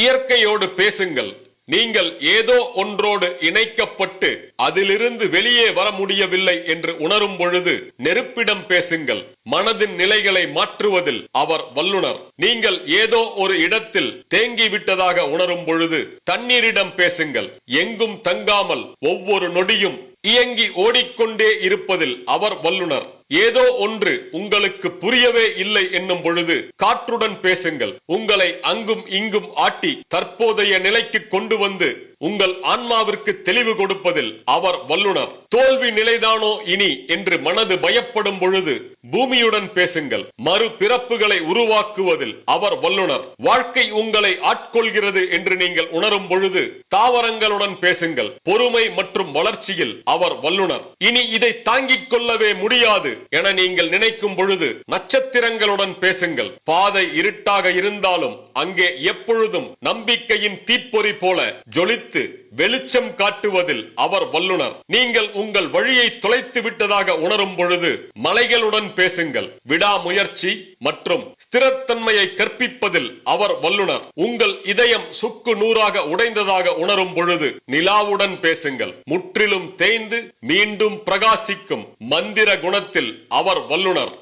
இயற்கையோடு பேசுங்கள். நீங்கள் ஏதோ ஒன்றோடு இணைக்கப்பட்டு அதிலிருந்து வெளியே வர முடியவில்லை என்று உணரும் பொழுது நெருப்பிடம் பேசுங்கள். மனதின் நிலைகளை மாற்றுவதில் அவர் வல்லுனர். நீங்கள் ஏதோ ஒரு இடத்தில் தேங்கிவிட்டதாக உணரும் பொழுது தண்ணீரிடம் பேசுங்கள். எங்கும் தங்காமல் ஒவ்வொரு நொடியும் இயங்கி ஓடிக்கொண்டே இருப்பதில் அவர் வல்லுனர். ஏதோ ஒன்று உங்களுக்கு புரியவே இல்லை என்னும் பொழுது காற்றுடன் பேசுங்கள். உங்களை அங்கும் இங்கும் ஆட்டி தற்போதைய நிலைக்கு கொண்டு வந்து உங்கள் ஆன்மாவிற்கு தெளிவு கொடுப்பதில் அவர் வல்லுனர். தோல்வி நிலைதானோ இனி என்று மனது பயப்படும் பொழுது பூமியுடன் பேசுங்கள். மறு பிறப்புகளை உருவாக்குவதில் அவர் வல்லுனர். வாழ்க்கை உங்களை ஆட்கொள்கிறது என்று நீங்கள் உணரும் பொழுது தாவரங்களுடன் பேசுங்கள். பொறுமை மற்றும் வளர்ச்சியில் அவர் வல்லுனர். இனி இதை தாங்கிக் கொள்ளவே முடியாது என நீங்கள் நினைக்கும் பொழுது நட்சத்திரங்களுடன் பேசுங்கள். பாதை இருட்டாக இருந்தாலும் அங்கே எப்பொழுதும் நம்பிக்கையின் தீப்பொறி போல ஜொலித்து வெளிச்சம் காட்டுவதில் அவர் வல்லுனர். நீங்கள் உங்கள் வழியை தொலைத்து விட்டதாக உணரும் பொழுது மலைகளுடன் பேசுங்கள். விடாமுயற்சி மற்றும் ஸ்திரத்தன்மையை கற்பிப்பதில் அவர் வல்லுனர். உங்கள் இதயம் சுக்கு நூறாக உடைந்ததாக உணரும் பொழுது நிலாவுடன் பேசுங்கள். முற்றிலும் தேய்ந்து மீண்டும் பிரகாசிக்கும் மந்திர குணத்தில் அவர் வல்லுனர்.